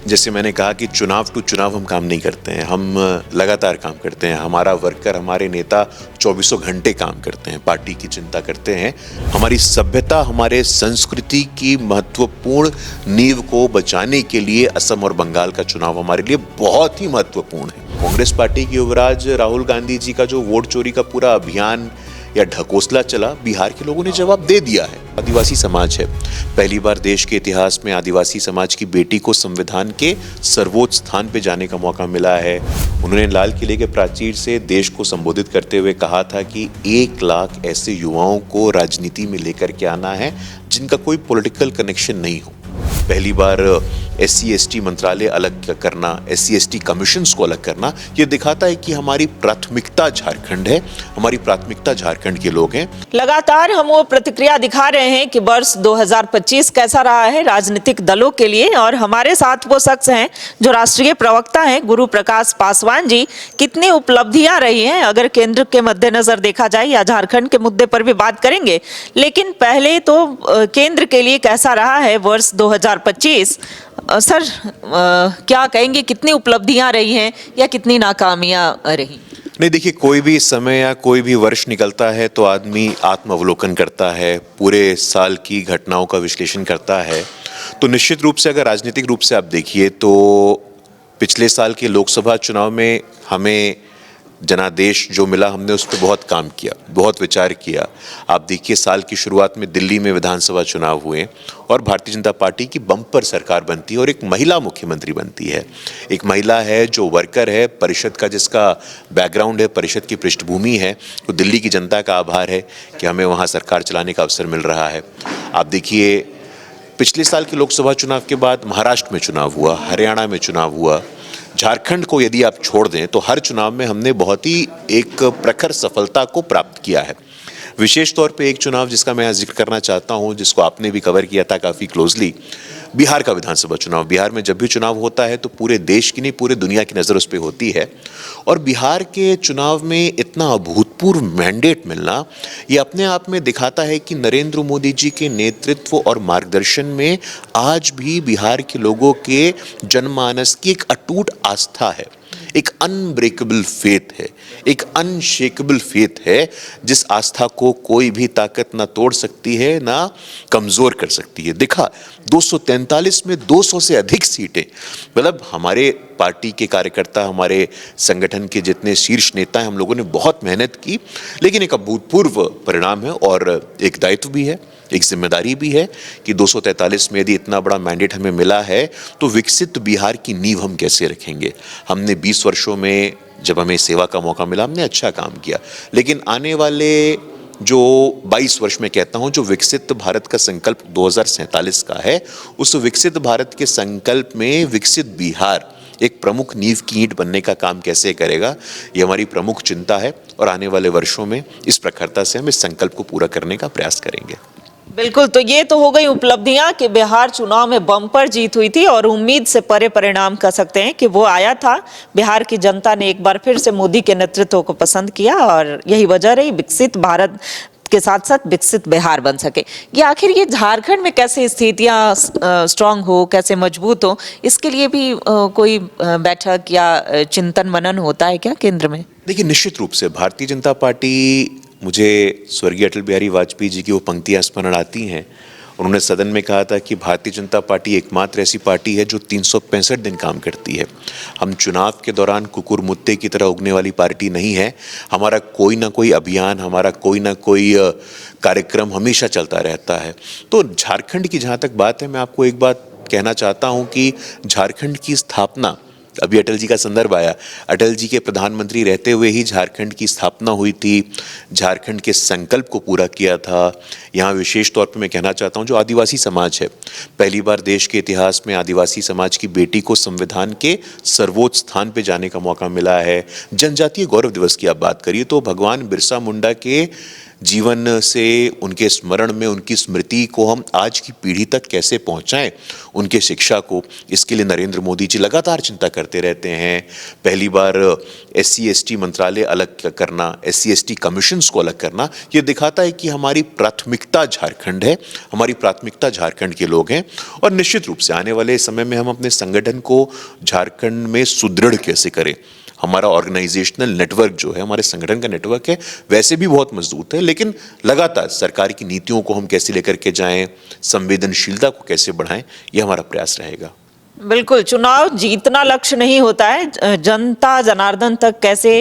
जैसे मैंने कहा कि चुनाव टू चुनाव हम काम नहीं करते हैं, हम लगातार काम करते हैं। हमारा वर्कर, हमारे नेता चौबीसों घंटे काम करते हैं, पार्टी की चिंता करते हैं। हमारी सभ्यता, हमारे संस्कृति की महत्वपूर्ण नींव को बचाने के लिए असम और बंगाल का चुनाव हमारे लिए बहुत ही महत्वपूर्ण है। कांग्रेस पार्टी की युवराज राहुल गांधी जी का जो वोट चोरी का पूरा अभियान या ढकोसला चला, बिहार के लोगोंने जवाब दे दिया है। आदिवासी समाज है, पहली बार देश के इतिहास में आदिवासी समाज की बेटी को संविधान के सर्वोच्च स्थान पे जाने का मौका मिला है। उन्होंने लाल किले के प्राचीर से देश को संबोधित करते हुए कहा था कि 1 लाख ऐसे युवाओं को राजनीति में लेकर के आना है जिनका कोई पॉलिटिकल कनेक्शन नहीं हो। पहली बार SC/ST मंत्रालय अलग करना, SC/ST कमीशंस को अलग करना, ये दिखाता है कि हमारी प्राथमिकता झारखंड है, हमारी प्राथमिकता झारखंड के लोग हैं। लगातार हम वो प्रतिक्रिया दिखा रहे हैं कि वर्ष 2025 कैसा रहा है राजनीतिक दलों के लिए, और हमारे साथ वो शख्स हैं जो राष्ट्रीय प्रवक्ता हैं गुरु प्रकाश पासवान जी। कितनी उपलब्धियां रही हैं अगर केंद्र के मद्देनजर देखा जाए, या झारखंड के मुद्दे पर भी बात करेंगे, लेकिन पहले तो केंद्र के लिए कैसा रहा है वर्ष 2025। सर, क्या कहेंगे, कितनी उपलब्धियां रही हैं या कितनी नाकामियां रही? नहीं, देखिए, कोई भी समय या कोई भी वर्ष निकलता है तो आदमी आत्मावलोकन करता है, पूरे साल की घटनाओं का विश्लेषण करता है। तो निश्चित रूप से अगर राजनीतिक रूप से आप देखिए तो पिछले साल के लोकसभा चुनाव में हमें जनादेश जो मिला, हमने उस पर बहुत काम किया, बहुत विचार किया। आप देखिए, साल की शुरुआत में दिल्ली में विधानसभा चुनाव हुए और भारतीय जनता पार्टी की बम्पर सरकार बनती है और एक महिला मुख्यमंत्री बनती है। एक महिला है जो वर्कर है, परिषद का जिसका बैकग्राउंड है, परिषद की पृष्ठभूमि है। तो दिल्ली की जनता का आभार है कि हमें वहाँ सरकार चलाने का अवसर मिल रहा है। आप देखिए, पिछले साल के लोकसभा चुनाव के बाद महाराष्ट्र में चुनाव हुआ, हरियाणा में चुनाव हुआ। झारखंड को यदि आप छोड़ दें तो हर चुनाव में हमने बहुत ही एक प्रखर सफलता को प्राप्त किया है। विशेष तौर पे एक चुनाव जिसका मैं जिक्र करना चाहता हूं, जिसको आपने भी कवर किया था काफ़ी क्लोजली, बिहार का विधानसभा चुनाव। बिहार में जब भी चुनाव होता है तो पूरे देश की नहीं, पूरे दुनिया की नज़र उस पर होती है। और बिहार के चुनाव में इतना अभूतपूर्व मैंडेट मिलना, ये अपने आप में दिखाता है कि नरेंद्र मोदी जी के नेतृत्व और मार्गदर्शन में आज भी बिहार के लोगों के जनमानस की एक अटूट आस्था है, एक अनब्रेकेबल फेथ है, एक अनशेकेबल फेथ है, जिस आस्था को कोई भी ताकत ना तोड़ सकती है, ना कमजोर कर सकती है। देखा, 243 में 200 से अधिक सीटें, मतलब हमारे पार्टी के कार्यकर्ता, हमारे संगठन के जितने शीर्ष नेता हैं, हम लोगों ने बहुत मेहनत की, लेकिन एक अभूतपूर्व परिणाम है और एक दायित्व भी है, एक जिम्मेदारी भी है कि 243 में यदि इतना बड़ा मैंडेट हमें मिला है तो विकसित बिहार की नींव हम कैसे रखेंगे। हमने 20 वर्षों में जब हमें सेवा का मौका मिला, हमने अच्छा काम किया, लेकिन आने वाले जो 22 वर्ष में कहता हूं, जो विकसित भारत का संकल्प 2047 का है, उस विकसित भारत के संकल्प में विकसित बिहार एक प्रमुख नींव की ईंट बनने का काम कैसे करेगा, ये हमारी प्रमुख चिंता है। और आने वाले वर्षों में इस प्रखरता से हम इस संकल्प को पूरा करने का प्रयास करेंगे। बिल्कुल, तो ये तो हो गई उपलब्धियां कि बिहार चुनाव में बम्पर जीत हुई थी और उम्मीद से परे परिणाम कह सकते हैं कि वो आया था। बिहार की जनता ने एक बार फिर से मोदी के नेतृत्व को पसंद किया और यही वजह रही विकसित भारत के साथ साथ विकसित बिहार बन सके। ये आखिर ये झारखंड में कैसे स्थितियां स्ट्रांग हो, कैसे मजबूत हो, इसके लिए भी कोई बैठक या चिंतन मनन होता है क्या केंद्र में? देखिए, निश्चित रूप से भारतीय जनता पार्टी, मुझे स्वर्गीय अटल बिहारी वाजपेयी जी की वो पंक्तियां स्मरण आती हैं। उन्होंने सदन में कहा था कि भारतीय जनता पार्टी एकमात्र ऐसी पार्टी है जो 365 दिन काम करती है। हम चुनाव के दौरान कुकुर मुत्ते की तरह उगने वाली पार्टी नहीं है। हमारा कोई ना कोई अभियान, हमारा कोई ना कोई कार्यक्रम हमेशा चलता रहता है। तो झारखंड की जहाँ तक बात है, मैं आपको एक बात कहना चाहता हूँ कि झारखंड की स्थापना, अभी अटल जी का संदर्भ आया, अटल जी के प्रधानमंत्री रहते हुए ही झारखंड की स्थापना हुई थी, झारखंड के संकल्प को पूरा किया था। यहाँ विशेष तौर पर मैं कहना चाहता हूँ, जो आदिवासी समाज है, पहली बार देश के इतिहास में आदिवासी समाज की बेटी को संविधान के सर्वोच्च स्थान पे जाने का मौका मिला है। जनजातीय गौरव दिवस की आप बात करिए तो भगवान बिरसा मुंडा के जीवन से उनके स्मरण में उनकी स्मृति को हम आज की पीढ़ी तक कैसे पहुंचाएं, उनके शिक्षा को, इसके लिए नरेंद्र मोदी जी लगातार चिंता करते रहते हैं। पहली बार SC/ST मंत्रालय अलग करना, SC/ST कमीशंस को अलग करना, ये दिखाता है कि हमारी प्राथमिकता झारखंड है, हमारी प्राथमिकता झारखंड के लोग हैं। और निश्चित रूप से आने वाले समय में हम अपने संगठन को झारखंड में सुदृढ़ कैसे करें। हमारा ऑर्गेनाइजेशनल नेटवर्क जो है, हमारे संगठन का नेटवर्क है, वैसे भी बहुत मजबूत है, लेकिन लगातार सरकार की नीतियों को हम कैसे लेकर के जाएं, संवेदनशीलता को कैसे बढ़ाएं, ये हमारा प्रयास रहेगा। बिल्कुल, चुनाव जीतना लक्ष्य नहीं होता है, जनता जनार्दन तक कैसे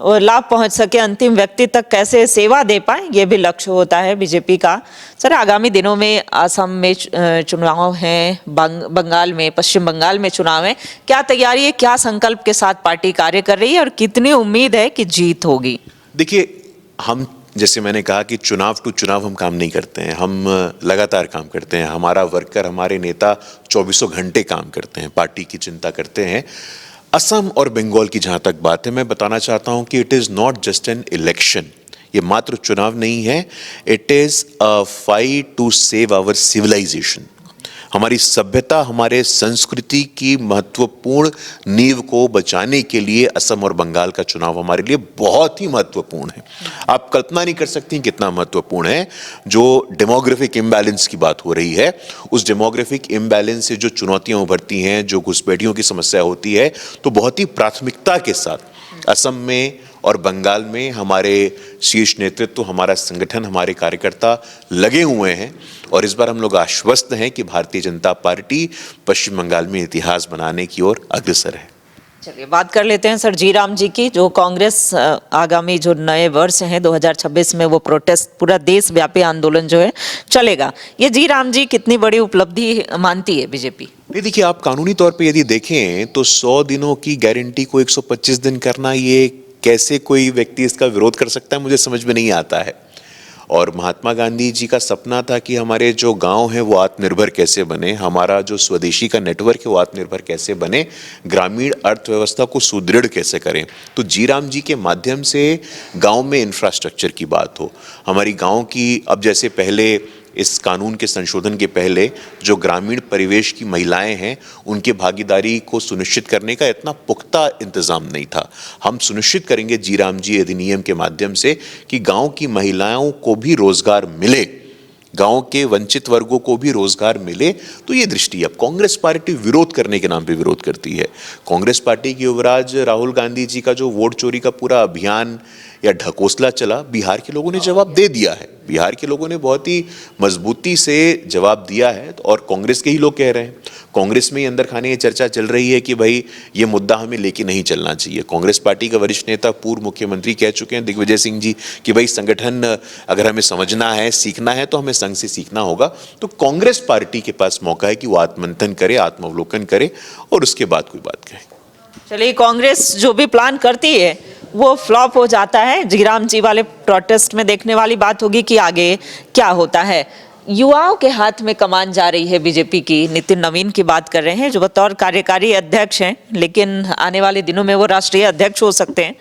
लाभ पहुंच सके, अंतिम व्यक्ति तक कैसे सेवा दे पाए, ये भी लक्ष्य होता है बीजेपी का। सर, आगामी दिनों में असम में चुनाव हैं, बंगाल में, पश्चिम बंगाल में चुनाव है, क्या तैयारी है, क्या संकल्प के साथ पार्टी कार्य कर रही है और कितनी उम्मीद है कि जीत होगी? देखिए, हम जैसे मैंने कहा कि चुनाव टू चुनाव हम काम नहीं करते हैं, हम लगातार काम करते हैं। हमारा वर्कर, हमारे नेता 24 घंटे काम करते हैं, पार्टी की चिंता करते हैं। असम और बंगाल की जहां तक बात है, मैं बताना चाहता हूं कि it is not just an election, ये मात्र चुनाव नहीं है, it is a fight to save our civilization. हमारी सभ्यता, हमारे संस्कृति की महत्वपूर्ण नींव को बचाने के लिए असम और बंगाल का चुनाव हमारे लिए बहुत ही महत्वपूर्ण है। आप कल्पना नहीं कर सकती कितना महत्वपूर्ण है। जो डेमोग्राफिक इम्बैलेंस की बात हो रही है, उस डेमोग्राफिक इम्बैलेंस से जो चुनौतियां उभरती हैं, जो घुसपैठियों की समस्या होती है, तो बहुत ही प्राथमिकता के साथ असम में और बंगाल में हमारे शीर्ष नेतृत्व, हमारा संगठन, हमारे कार्यकर्ता लगे हुए हैं। और इस बार हम लोग आश्वस्त हैं कि भारतीय जनता पार्टी पश्चिम बंगाल में इतिहास बनाने की ओर अग्रसर है। चलिए बात कर लेते हैं सर जीराम जी की। जो कांग्रेस आगामी जो नए वर्ष हैं 2026 में वो प्रोटेस्ट, पूरा देशव्यापी आंदोलन जो है चलेगा, ये जीराम जी कितनी बड़ी उपलब्धि मानती है बीजेपी? देखिए, आप कानूनी तौर पे यदि देखें तो 100 दिनों की गारंटी को 125 दिन करना, ये कैसे कोई व्यक्ति इसका विरोध कर सकता है, मुझे समझ में नहीं आता है। और महात्मा गांधी जी का सपना था कि हमारे जो गांव हैं वो आत्मनिर्भर कैसे बने, हमारा जो स्वदेशी का नेटवर्क है वो आत्मनिर्भर कैसे बने, ग्रामीण अर्थव्यवस्था को सुदृढ़ कैसे करें। तो जीराम जी के माध्यम से गांव में इंफ्रास्ट्रक्चर की बात हो, हमारी गांव की, अब जैसे पहले इस कानून के संशोधन के पहले जो ग्रामीण परिवेश की महिलाएं हैं उनके भागीदारी को सुनिश्चित करने का इतना पुख्ता इंतजाम नहीं था। हम सुनिश्चित करेंगे जीराम जी अधिनियम के माध्यम से कि गांव की महिलाओं को भी रोजगार मिले, गांव के वंचित वर्गों को भी रोजगार मिले। तो ये दृष्टि, अब कांग्रेस पार्टी विरोध करने के नाम पे विरोध करती है। कांग्रेस पार्टी की युवराज राहुल गांधी जी का जो वोट चोरी का पूरा अभियान या ढकोसला चला, बिहार के लोगों ने जवाब दे दिया है। बिहार के लोगों ने बहुत ही मजबूती से जवाब दिया है और कांग्रेस के ही लोग कह रहे हैं। कांग्रेस में ही अंदर खाने ये चर्चा चल रही है कि भाई ये मुद्दा हमें लेके नहीं चलना चाहिए। कांग्रेस पार्टी का वरिष्ठ नेता, पूर्व मुख्यमंत्री कह चुके हैं दिग्विजय सिंह जी कि भाई संगठन अगर हमें समझना है, सीखना है तो हमें संघ से सीखना होगा। तो कांग्रेस पार्टी के पास मौका है कि वो आत्ममंथन करे, आत्मावलोकन करे और उसके बाद कोई बात कहे। चलिए, कांग्रेस जो भी प्लान करती है वो फ्लॉप हो जाता है। जीराम जी वाले प्रोटेस्ट में देखने वाली बात होगी कि आगे क्या होता है। युवाओं के हाथ में कमान जा रही है बीजेपी की। नितिन नवीन की बात कर रहे हैं जो बतौर कार्यकारी अध्यक्ष हैं, लेकिन आने वाले दिनों में वो राष्ट्रीय अध्यक्ष हो सकते हैं।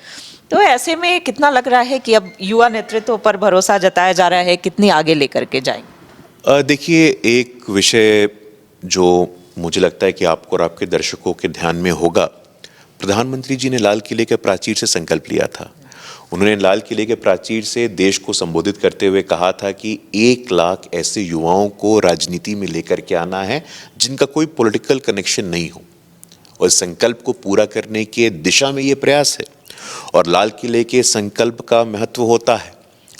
तो ऐसे में कितना लग रहा है कि अब युवा नेतृत्व पर भरोसा जताया जा रहा है, कितनी आगे लेकर के जाएंगे? देखिए, एक विषय जो मुझे लगता है कि आपको और आपके दर्शकों के ध्यान में होगा, प्रधानमंत्री जी ने लाल किले के प्राचीर से संकल्प लिया था। उन्होंने लाल किले के प्राचीर से देश को संबोधित करते हुए कहा था कि 1 लाख ऐसे युवाओं को राजनीति में लेकर के आना है जिनका कोई पॉलिटिकल कनेक्शन नहीं हो, और संकल्प को पूरा करने के दिशा में ये प्रयास है। और लाल किले के संकल्प का महत्व होता है।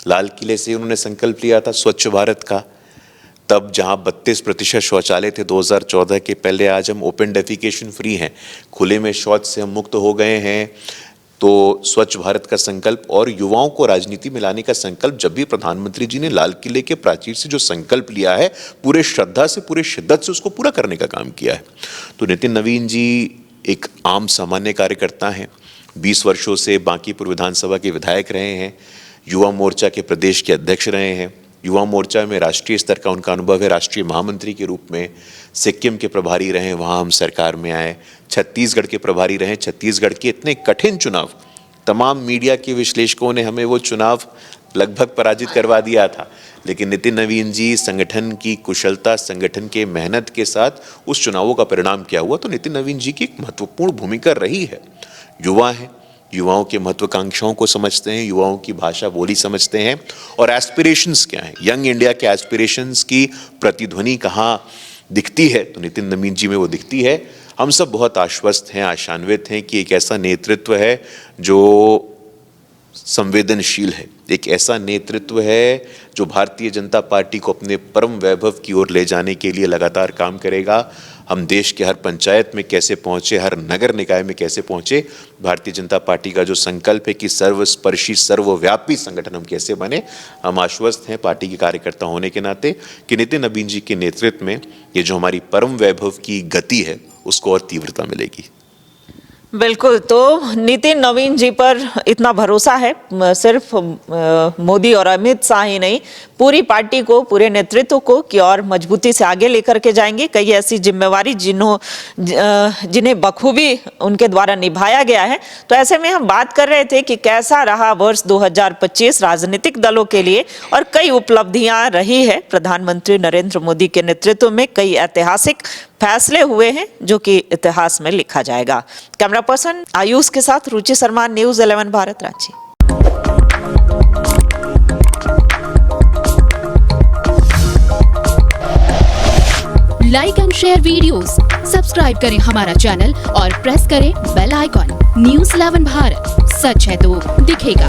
लाल किले से उन्होंने संकल्प लिया था स्वच्छ भारत का। तब जहां 32% शौचालय थे 2014 के पहले, आज हम ओपन डेफिकेशन फ्री हैं, खुले में शौच से हम मुक्त हो गए हैं। तो स्वच्छ भारत का संकल्प और युवाओं को राजनीति में लाने का संकल्प, जब भी प्रधानमंत्री जी ने लाल किले के प्राचीर से जो संकल्प लिया है, पूरे श्रद्धा से, पूरे शिद्दत से उसको पूरा करने का काम किया है। तो नितिन नवीन जी एक आम सामान्य कार्यकर्ता हैं, 20 वर्षों से बांकीपुर विधानसभा के विधायक रहे हैं, युवा मोर्चा के प्रदेश के अध्यक्ष रहे हैं, युवा मोर्चा में राष्ट्रीय स्तर का उनका अनुभव है, राष्ट्रीय महामंत्री के रूप में सिक्किम के प्रभारी रहे, वहाँ हम सरकार में आए, छत्तीसगढ़ के प्रभारी रहे। छत्तीसगढ़ के इतने कठिन चुनाव, तमाम मीडिया के विश्लेषकों ने हमें वो चुनाव लगभग पराजित करवा दिया था, लेकिन नितिन नवीन जी संगठन की कुशलता, संगठन के मेहनत के साथ उस चुनावों का परिणाम क्या हुआ, तो नितिन नवीन जी की एक महत्वपूर्ण भूमिका रही है। युवा है, युवाओं के महत्वाकांक्षाओं को समझते हैं, युवाओं की भाषा बोली समझते हैं और एस्पिरेशंस क्या हैं, यंग इंडिया के एस्पिरेशंस की प्रतिध्वनि कहाँ दिखती है, तो नितिन नवीन जी में वो दिखती है। हम सब बहुत आश्वस्त हैं, आशान्वित हैं कि एक ऐसा नेतृत्व है जो संवेदनशील है, एक ऐसा नेतृत्व है जो भारतीय जनता पार्टी को अपने परम वैभव की ओर ले जाने के लिए लगातार काम करेगा। हम देश के हर पंचायत में कैसे पहुंचे, हर नगर निकाय में कैसे पहुंचे, भारतीय जनता पार्टी का जो संकल्प है कि सर्वस्पर्शी सर्वव्यापी संगठन हम कैसे बने, हम आश्वस्त हैं पार्टी के कार्यकर्ता होने के नाते कि नितिन नवीन जी के नेतृत्व में ये जो हमारी परम वैभव की गति है उसको और तीव्रता मिलेगी। बिल्कुल, तो नितिन नवीन जी पर इतना भरोसा है, सिर्फ मोदी और अमित शाह ही नहीं, पूरी पार्टी को, पूरे नेतृत्व को कि और मजबूती से आगे लेकर के जाएंगे। कई ऐसी जिम्मेवारी जिन्हें बखूबी उनके द्वारा निभाया गया है। तो ऐसे में हम बात कर रहे थे कि कैसा रहा वर्ष 2025 राजनीतिक दलों के लिए, और कई उपलब्धियां रही है। प्रधानमंत्री नरेंद्र मोदी के नेतृत्व में कई ऐतिहासिक फैसले हुए हैं जो कि इतिहास में लिखा जाएगा। कैमरा पर्सन आयुष के साथ Ruchi Sharma, news 11 Bharat, Ranchi. Like and share videos, subscribe करें हमारा चैनल और प्रेस करें बेल आइकॉन। न्यूज़ 11 भारत, सच है तो दिखेगा।